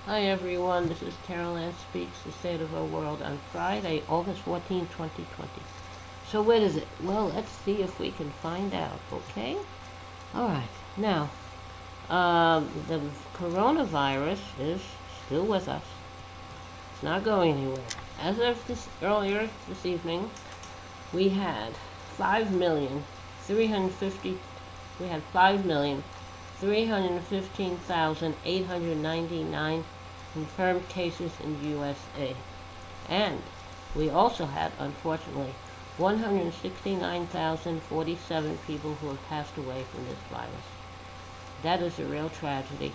Hi everyone, this is Carol Ann Speaks, The State of Our World on Friday, August 14, 2020. So what is it? Well, let's see if we can find out, okay? Alright, now, the coronavirus is still with us. It's not going anywhere. As of earlier this evening, we had 5,350, we had 5,315,899 confirmed cases in the USA. And we also had, unfortunately, 169,047 people who have passed away from this virus. That is a real tragedy.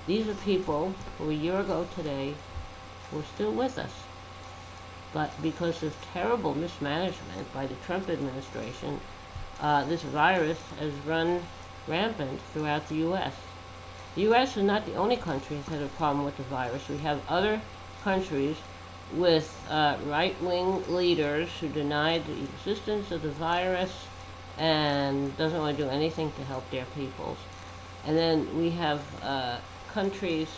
These are people who a year ago today were still with us. But because of terrible mismanagement by the Trump administration, this virus has run rampant throughout the U.S. The U.S. is not the only country that has a problem with the virus. We have other countries with right-wing leaders who denied the existence of the virus and doesn't want to do anything to help their peoples. And then we have countries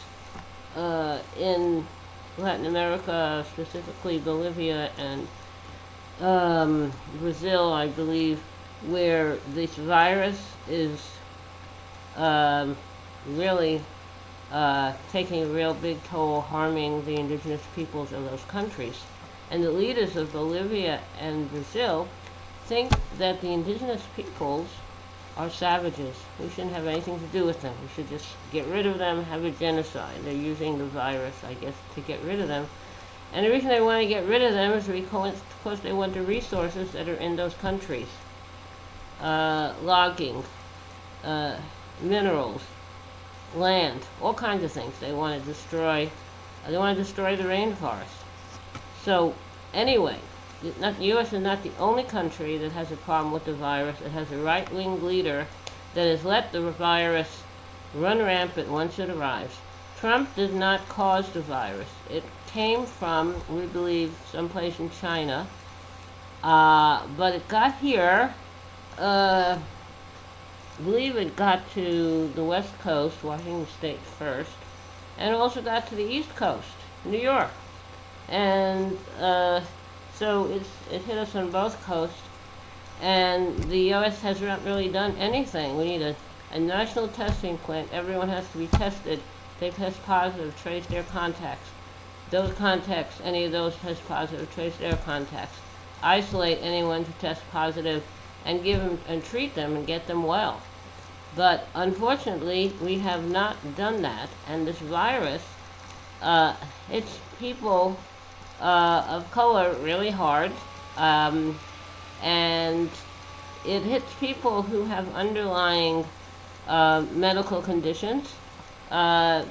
in Latin America, specifically Bolivia and Brazil, I believe, where this virus is really taking a real big toll, harming the indigenous peoples of those countries. And the leaders of Bolivia and Brazil think that the indigenous peoples are savages. We shouldn't have anything to do with them. We should just get rid of them, have a genocide. They're using the virus, I guess, to get rid of them. And the reason they want to get rid of them is because they want the resources that are in those countries. Logging, minerals, land, all kinds of things. They want to destroy. They want to destroy the rainforest. So, anyway, the U.S. is not the only country that has a problem with the virus. It has a right-wing leader that has let the virus run rampant once it arrives. Trump did not cause the virus. It came from, we believe, someplace in China, but it got here. I believe it got to the West Coast, Washington State first, and also got to the East Coast, New York. And so it hit us on both coasts, and the U.S. has not really done anything. We need a national testing plant. Everyone has to be tested. They test positive, trace their contacts. Those contacts, any of those test positive, trace their contacts. Isolate anyone who tests positive and give them and treat them and get them well. But unfortunately, we have not done that, and this virus, hits people of color really hard, and it hits people who have underlying medical conditions.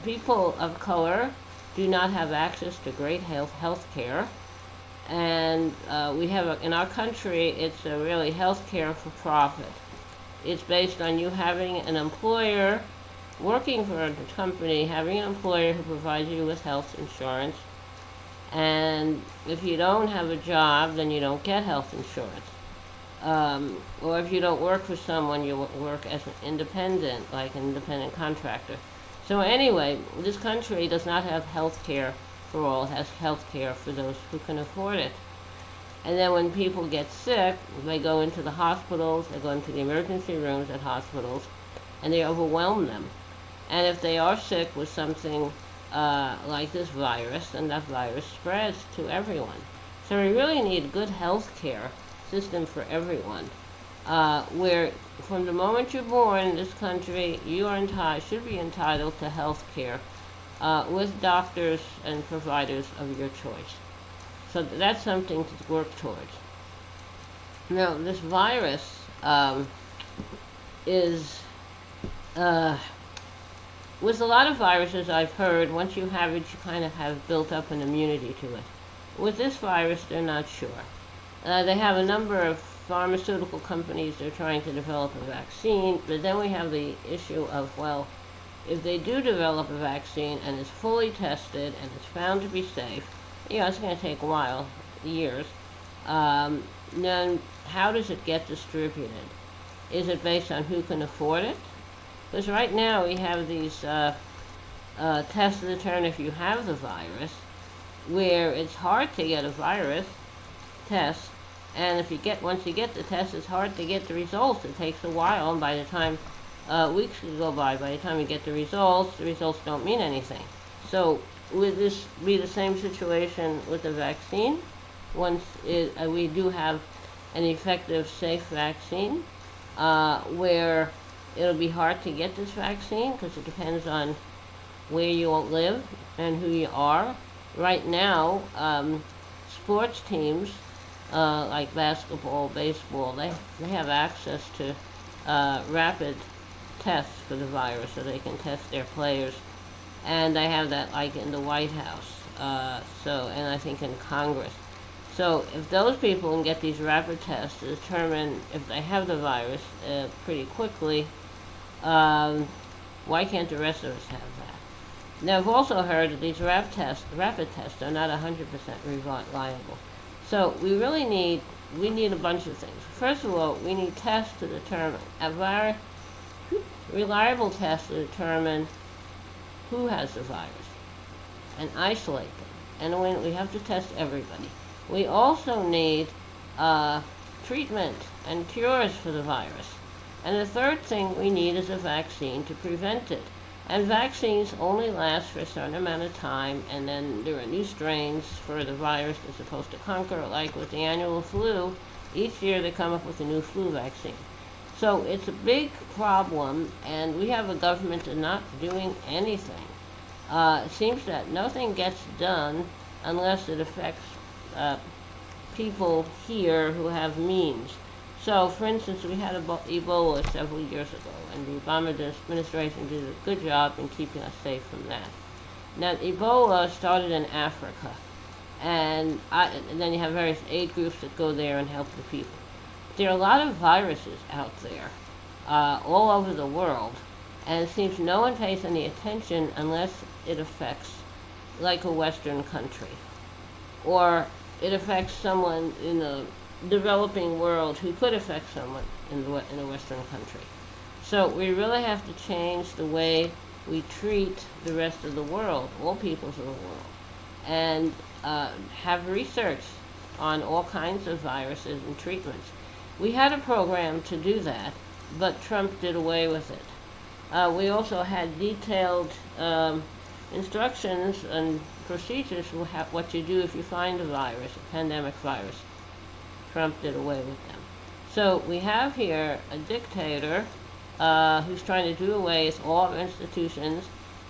People of color do not have access to great health care, and we have in our country it's a really health care for profit. It's based on you having an employer, working for a company, having an employer who provides you with health insurance. And if you don't have a job, then you don't get health insurance. Or if you don't work for someone, you work as an independent, like an independent contractor. So anyway, this country does not have health care for all. It has health care for those who can afford it. And then when people get sick, they go into the hospitals, they go into the emergency rooms at hospitals, and they overwhelm them. And if they are sick with something like this virus, then that virus spreads to everyone. So we really need a good health care system for everyone, where from the moment you're born in this country, you are should be entitled to health care with doctors and providers of your choice. So that's something to work towards. Now, this virus is, uh, with a lot of viruses I've heard, once you have it, you kind of have built up an immunity to it. With this virus, they're not sure. They have a number of pharmaceutical companies they're trying to develop a vaccine, but then we have the issue of, well, if they do develop a vaccine and it's fully tested and it's found to be safe, it's going to take a while, years. Then how does it get distributed? Is it based on who can afford it? Because right now we have these test to determine if you have the virus, where it's hard to get a virus test, and if you get once you get the test, it's hard to get the results. It takes a while, and by the time weeks could go by the time you get the results don't mean anything. So would this be the same situation with the vaccine? Once we do have an effective, safe vaccine, where it'll be hard to get this vaccine because it depends on where you live and who you are. Right now, sports teams like basketball, baseball, they have access to rapid tests for the virus, so they can test their players, and they have that like in the White House. And I think in Congress. So if those people can get these rapid tests to determine if they have the virus pretty quickly, why can't the rest of us have that? Now I've also heard that these rapid tests are not 100% reliable. So we need a bunch of things. First of all, we need tests to determine reliable tests to determine who has the virus and isolate them. And when we have to test everybody. We also need treatment and cures for the virus. And the third thing we need is a vaccine to prevent it. And vaccines only last for a certain amount of time, and then there are new strains for the virus that's supposed to conquer, like with the annual flu. Each year they come up with a new flu vaccine. So it's a big problem, and we have a government that's not doing anything. It seems that nothing gets done unless it affects people here who have means. So, for instance, we had Ebola several years ago, and the Obama administration did a good job in keeping us safe from that. Now, Ebola started in Africa, and then you have various aid groups that go there and help the people. There are a lot of viruses out there, all over the world, and it seems no one pays any attention unless it affects, like, a Western country, or it affects someone in the developing world who could affect someone in a Western country. So we really have to change the way we treat the rest of the world, all peoples of the world, and have research on all kinds of viruses and treatments. We had a program to do that, but Trump did away with it. We also had detailed instructions and procedures for what you do if you find a virus, a pandemic virus. Trump did away with them. So we have here a dictator who's trying to do away with all institutions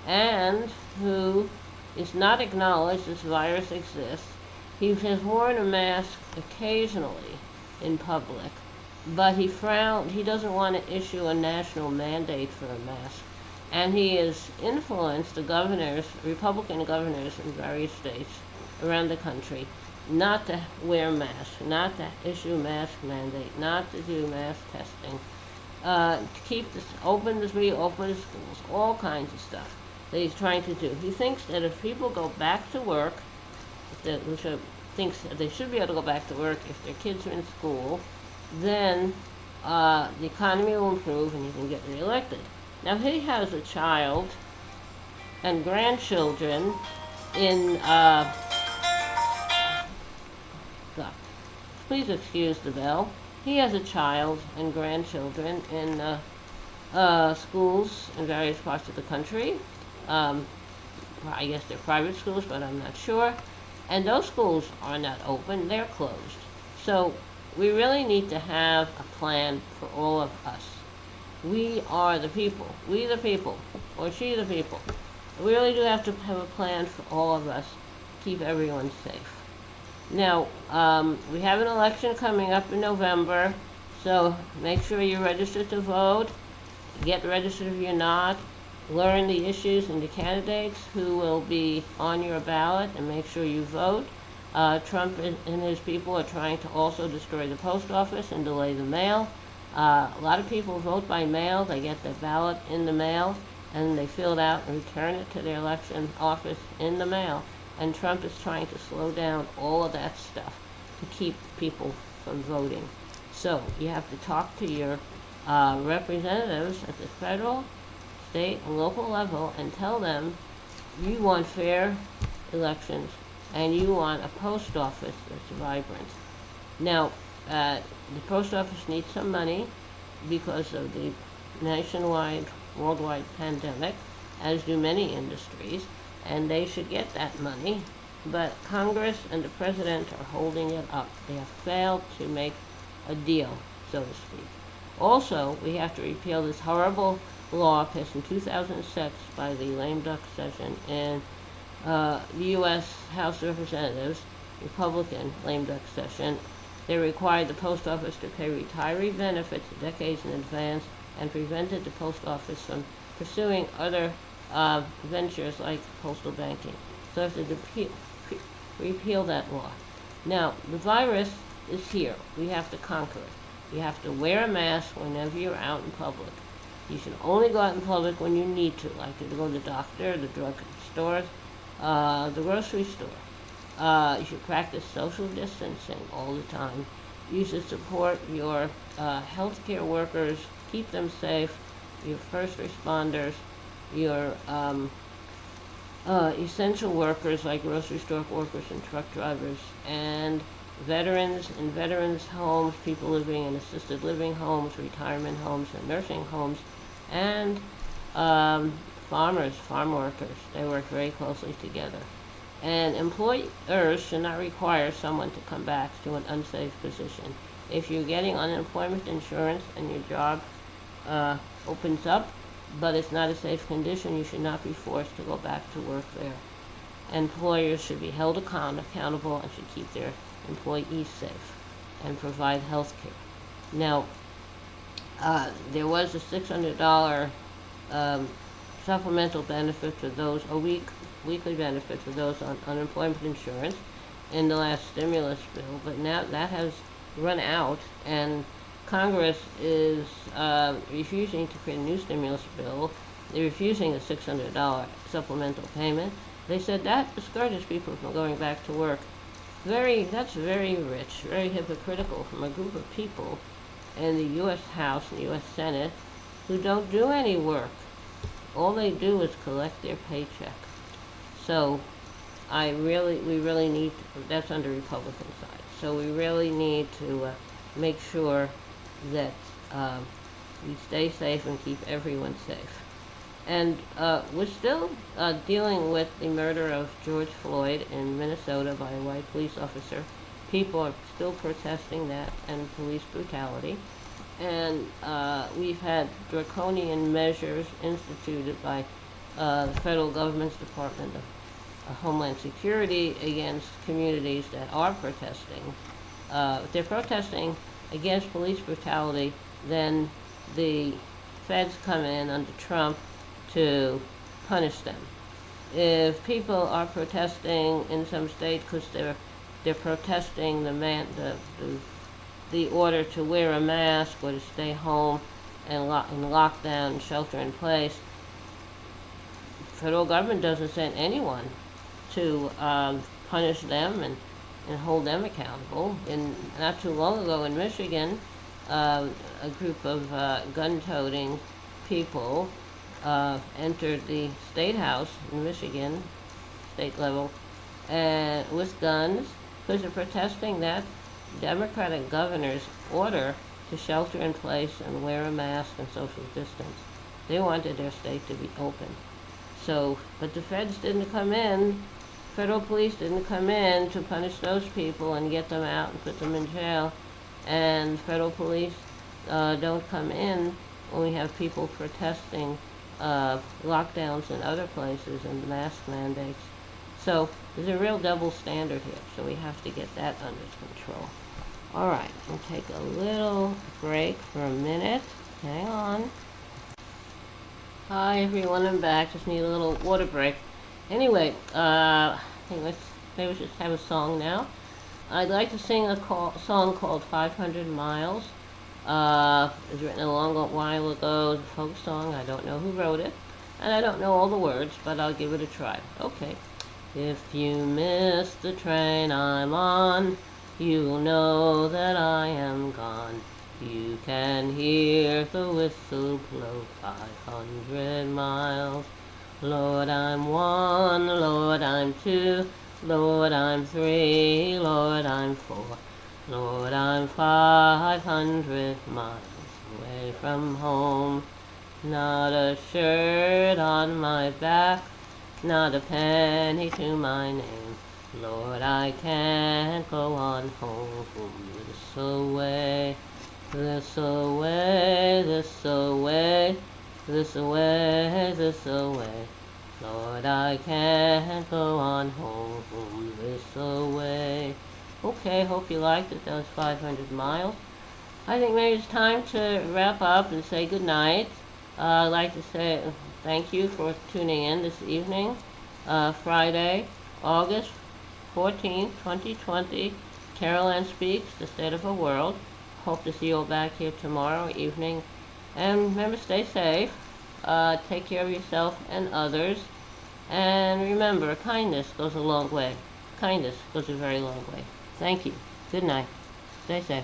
and who is not acknowledged this virus exists. He has worn a mask occasionally in public, but he doesn't want to issue a national mandate for a mask. And he has influenced the governors, Republican governors in various states around the country, not to wear masks, not to issue mask mandate, not to do mask testing, to keep this open, to reopen schools, all kinds of stuff that he's trying to do. He thinks that if people go back to work, thinks that they should be able to go back to work if their kids are in school, then the economy will improve and he can get reelected. Now he has a child and grandchildren in please excuse the bell. He has a child and grandchildren in schools in various parts of the country. I guess they're private schools, but I'm not sure. And those schools are not open, they're closed. So we really need to have a plan for all of us. We are the people. We the people. Or she the people. We really do have to have a plan for all of us to keep everyone safe. Now, we have an election coming up in November, so make sure you're registered to vote. Get registered if you're not. Learn the issues and the candidates who will be on your ballot, and make sure you vote. Trump and his people are trying to also destroy the post office and delay the mail. A lot of people vote by mail. They get their ballot in the mail, and they fill it out and return it to their election office in the mail. And Trump is trying to slow down all of that stuff to keep people from voting. So you have to talk to your representatives at the federal, state, and local level and tell them you want fair elections, and you want a post office that's vibrant. Now, the post office needs some money because of the nationwide, worldwide pandemic, as do many industries, and they should get that money. But Congress and the President are holding it up. They have failed to make a deal, so to speak. Also, we have to repeal this horrible law passed in 2006 by the lame duck session in the U.S. House of Representatives, Republican lame duck session. They required the post office to pay retiree benefits decades in advance and prevented the post office from pursuing other ventures like postal banking. So they have to repeal that law. Now, the virus is here. We have to conquer it. You have to wear a mask whenever you're out in public. You should only go out in public when you need to, like to go to the doctor, the drug store, the grocery store. You should practice social distancing all the time. You should support your healthcare workers, keep them safe, your first responders, your essential workers like grocery store workers and truck drivers, and veterans in veterans homes, people living in assisted living homes, retirement homes, and nursing homes, and farmers, farm workers. They work very closely together. And employers should not require someone to come back to an unsafe position. If you're getting unemployment insurance and your job opens up, but it's not a safe condition, you should not be forced to go back to work there. Employers should be held accountable and should keep their employees safe and provide health care. Now, there was a $600 supplemental benefit for those, weekly benefit for those on unemployment insurance in the last stimulus bill, but now that has run out, and Congress is refusing to create a new stimulus bill. They're refusing the $600 supplemental payment. They said that discourages people from going back to work. That's very rich, very hypocritical from a group of people in the U.S. House and U.S. Senate who don't do any work. All they do is collect their paycheck. So we really need, that's on the Republican side, so we really need to make sure that we stay safe and keep everyone safe. And we're still dealing with the murder of George Floyd in Minnesota by a white police officer. People are still protesting that and police brutality. And we've had draconian measures instituted by the federal government's Department of Homeland Security against communities that are protesting. If they're protesting against police brutality, then the feds come in under Trump to punish them. If people are protesting in some state because they're protesting the order to wear a mask or to stay home and lockdown and shelter in place, the federal government doesn't send anyone to punish them and hold them accountable. And not too long ago in Michigan, a group of gun-toting people entered the state house in Michigan, state level, with guns because they're protesting that Democratic governor's order to shelter in place and wear a mask and social distance. They wanted their state to be open. So, but the feds didn't come in, federal police didn't come in to punish those people and get them out and put them in jail. And federal police don't come in when we have people protesting lockdowns in other places and mask mandates. So there's a real double standard here, so we have to get that under control. All right, we'll take a little break for a minute. Hang on. Hi everyone, I'm back. Just need a little water break. Anyway, I think maybe we should have a song now. I'd like to sing a song called 500 Miles. It was written a long while ago. It's a folk song. I don't know who wrote it, and I don't know all the words, but I'll give it a try. Okay. If you miss the train I'm on, you'll know that I am gone. You can hear the whistle blow 500 miles. Lord, I'm 1, Lord, I'm 2, Lord, I'm 3, Lord, I'm 4, Lord, I'm 500 miles away from home. Not a shirt on my back, not a penny to my name. Lord, I can't go on home this away, this away, this away, this away, this away. Lord, I can't go on home this away. Okay, hope you liked it. That was 500 miles. I think maybe it's time to wrap up and say good night. I'd like to say thank you for tuning in this evening, Friday, August 14th, 2020. Carol Ann Speaks, The State of the World. Hope to see you all back here tomorrow evening. And remember, stay safe, take care of yourself and others. And remember, kindness goes a long way. Kindness goes a very long way. Thank you. Good night. Stay safe.